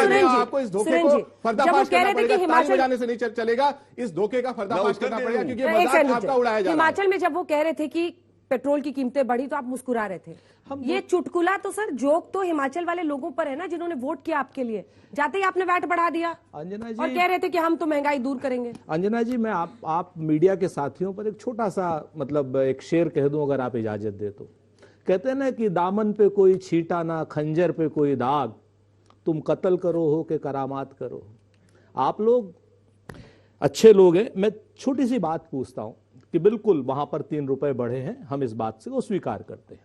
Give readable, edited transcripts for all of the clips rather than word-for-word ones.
आपको इस धोखे को पर्दाफाश करना पड़ेगा, ताली बजाने से नहीं चलेगा, इस धोखे का पर्दाफाश करना पड़ेगा, क्योंकि मजाक आपका उड़ाया जा रहा है। हिमाचल में जब वो कह रहे थे कि पेट्रोल की कीमतें बढ़ी तो आप मुस्कुरा रहे थे। ये चुटकुला तो सर जोक तो हिमाचल वाले लोगों पर है ना, जिन्होंने वोट किया आपके लिए। जाते ही आपने वैट बढ़ा दिया अंजना जी, और कह रहे थे कि हम तो महंगाई दूर करेंगे। अंजना जी, मैं आप मीडिया के साथियों पर एक छोटा सा मतलब एक शेर कह दूं, अगर आप इजाजत दे तो। कहते हैं ना कि दामन पे कोई छीटा ना, खंजर पे कोई दाग, तुम कत्ल करो हो के करामात करो। आप लोग अच्छे लोग हैं। मैं छोटी सी बात पूछता हूं कि बिल्कुल वहां पर 3 रुपए बढ़े हैं, हम इस बात से वो स्वीकार करते हैं,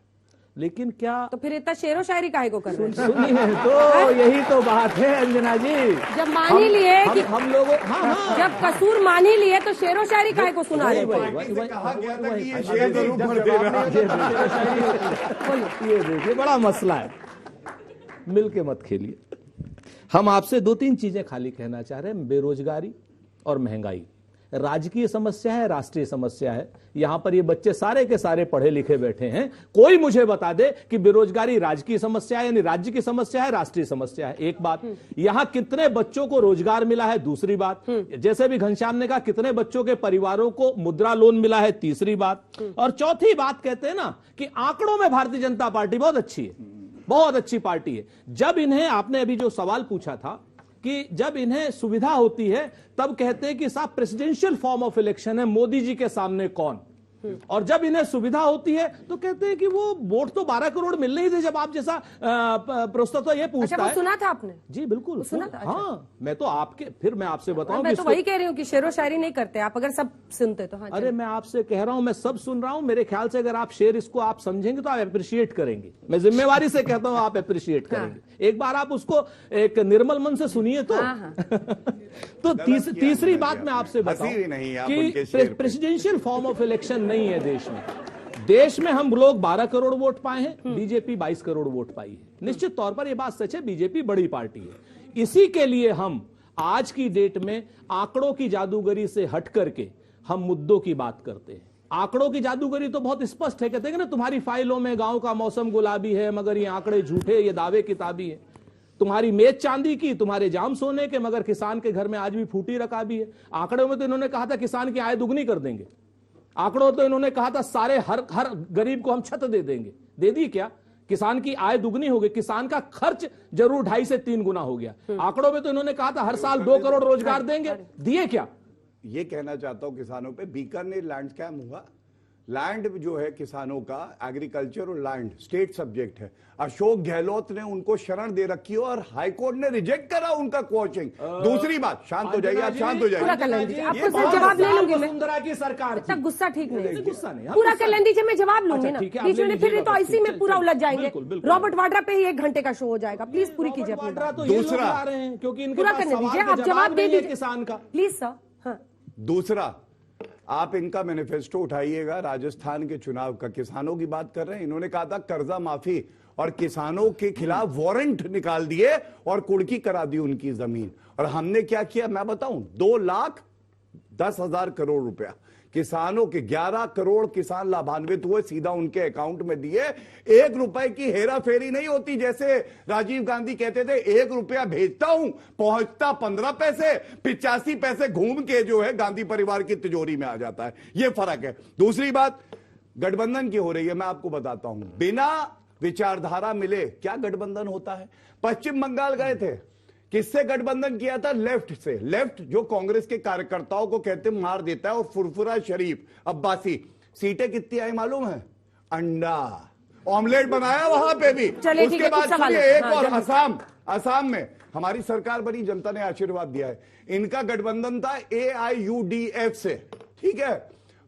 लेकिन क्या तो फिर इतना शेरो शायरी काहे को कर रहे हैं? सुनिए तो यही तो बात है अंजना जी, जब मान ही लिए कि हम लोग जब कसूर मान ही लिए तो शेरो शायरी काहे को सुना रहे? ये देखिए बड़ा मसला है, मिलके मत खेलिए। हम आपसे 2-3 चीजें खाली कहना चाह रहे हैं। बेरोजगारी और महंगाई राजकीय समस्या है, राष्ट्रीय समस्या है। यहां पर ये बच्चे सारे के सारे पढ़े लिखे बैठे हैं, कोई मुझे बता दे कि बेरोजगारी राजकीय समस्या है, यानी राज्य की समस्या है, राष्ट्रीय समस्या है। एक बात, यहां कितने बच्चों को रोजगार मिला है, दूसरी बात। जैसे भी घनश्याम ने कहा, कितने बच्चों के परिवारों को मुद्रा लोन मिला है, तीसरी बात। और चौथी बात, कहते हैं ना कि आंकड़ों में भारतीय जनता पार्टी बहुत अच्छी है, बहुत अच्छी पार्टी है। जब इन्हें, आपने अभी जो सवाल पूछा था कि जब इन्हें सुविधा होती है तब कहते हैं कि साहब प्रेसिडेंशियल फॉर्म ऑफ इलेक्शन है, मोदी जी के सामने कौन। और जब इन्हें सुविधा होती है तो कहते हैं कि वो वोट तो 12 करोड़ मिलने ही थे जब आप जैसा प्रस्तुता ये पूछता अच्छा, है। सुना था आपने? जी बिल्कुल सुना था। हाँ, मैं तो आपके, फिर मैं आपसे बताऊं, मैं तो वही कह रही हूँ कि शेरो शायरी नहीं करते आप, अगर सब सुनते तो। हाँ, अरे मैं आपसे कह रहा हूं, मैं सब सुन रहा हूं। मेरे ख्याल से अगर आप शेर इसको आप समझेंगे तो आप अप्रिशिएट करेंगे। मैं जिम्मेवारी से कहता हूं, आप अप्रिशिएट करेंगे। एक बार आप उसको एक निर्मल मन से सुनिए तो। तो तीसरी बात मैं आपसे बताऊं कि प्रेसिडेंशियल फॉर्म ऑफ इलेक्शन नहीं है देश में। देश में हम लोग 12 करोड़ वोट पाए हैं, बीजेपी 22 करोड़ वोट पाई है। निश्चित तौर पर यह बात सच है, बीजेपी बड़ी पार्टी है। इसी के लिए हम आज की डेट में आंकड़ों की जादूगरी से हट करके हम मुद्दों की बात करते हैं। आंकड़ों की जादूगरी तो बहुत स्पष्ट है, कहते हैं ना तुम्हारी फाइलों में गांव का मौसम गुलाबी है, मगर ये आंकड़े झूठे, ये दावे किताबी है। तुम्हारी मेज चांदी की, तुम्हारे जाम सोने के, मगर किसान के घर में आज भी फूटी रकाबी है। आंकड़ों में तो इन्होंने कहा था किसान की आय दुगनी कर देंगे। आंकड़ों तो इन्होंने कहा था सारे हर गरीब को हम छत दे देंगे। दे दी क्या? किसान की आय दुगनी हो गई, किसान का खर्च जरूर 2.5 से 3 गुना हो गया। आंकड़ों में तो इन्होंने कहा था हर साल 2 करोड़ रोजगार देंगे, दिए क्या? ये कहना चाहता हूं किसानों पे, बीकानेर लैंड स्कैम हुआ। लैंड जो है किसानों का, एग्रीकल्चर और लैंड स्टेट सब्जेक्ट है। अशोक गहलोत ने उनको शरण दे रखी है और हाईकोर्ट ने रिजेक्ट करा उनका क्वेश्चन। दूसरी बात, शांत हो जाइए, आप शांत हो जाइए। आपको सर जवाब ले लूंगी मैं। वसुंधरा की सरकार, इतना गुस्सा ठीक नहीं, गुस्सा नहीं, पूरा कर लें दीजिए, मैं जवाब लूंगी ना। ठीक है, बीच में फिर तो इसी में पूरा उलझ जाएंगे। बिल्कुल। रॉबर्ट वाड्रा पे ही 1 घंटे का शो हो जाएगा। प्लीज पूरी कीजिए अपनी बात। दूसरा, क्योंकि पूरा करने दीजिए, आप जवाब दे दीजिए किसान का, प्लीज सर। हाँ, दूसरा, आप इनका मैनिफेस्टो उठाइएगा राजस्थान के चुनाव का। किसानों की बात कर रहे हैं, इन्होंने कहा था कर्जा माफी और किसानों के खिलाफ वारंट निकाल दिए और कुर्की करा दी उनकी जमीन। और हमने क्या किया मैं बताऊं, 2,10,000 करोड़ रुपया किसानों के, 11 करोड़ किसान लाभान्वित हुए, सीधा उनके अकाउंट में दिए। 1 रुपए की हेरा फेरी नहीं होती, जैसे राजीव गांधी कहते थे 1 रुपया भेजता हूं, पहुंचता 15 पैसे, 85 पैसे घूम के जो है गांधी परिवार की तिजोरी में आ जाता है। यह फर्क है। दूसरी बात गठबंधन की हो रही है, मैं आपको बताता हूं। बिना विचारधारा मिले क्या गठबंधन होता है? पश्चिम बंगाल गए थे, किससे गठबंधन किया था? लेफ्ट से। लेफ्ट जो कांग्रेस के कार्यकर्ताओं को कहते मार देता है, और फुरफुरा शरीफ अब्बासी, सीटें कितनी आई मालूम है? अंडा ऑमलेट बनाया वहां पे भी। उसके बाद सुनिए एक और, असम में हमारी सरकार बनी, जनता ने आशीर्वाद दिया है। इनका गठबंधन था AIUDF से, ठीक है।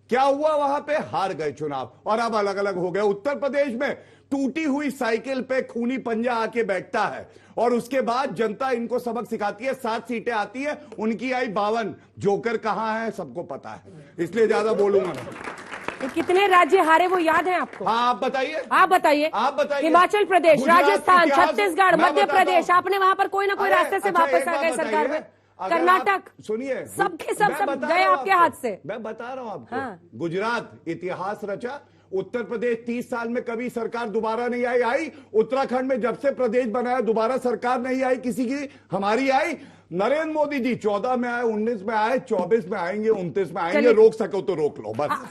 क्या हुआ वहां पे? हार गए चुनाव और अब अलग अलग हो गए। उत्तर प्रदेश में टूटी हुई साइकिल पे खूनी पंजा आके बैठता है और उसके बाद जनता इनको सबक सिखाती है। 7 सीटें आती है, उनकी आई 52। जोकर कहां है सबको पता है, इसलिए ज्यादा बोलूंगा ना। कितने राज्य हारे वो याद है आपको? हाँ, आप बताइए। आप बताइए। हिमाचल प्रदेश, राजस्थान, छत्तीसगढ़, मध्य प्रदेश, आपने वहां पर कोई ना कोई रास्ते से वापस आ गए सरकार में। कर्नाटक, सुनिए, सबके सब गए आपके हाथ से। मैं बता रहा हूं आपको। गुजरात इतिहास रचा, उत्तर प्रदेश 30 साल में कभी सरकार दोबारा नहीं आई। उत्तराखंड में जब से प्रदेश बनाया दोबारा सरकार नहीं आई किसी की, हमारी आई। नरेंद्र मोदी जी 14 में आए, 19 में आए, 24 में आएंगे, 29 में आएंगे। रोक सको तो रोक लो बस।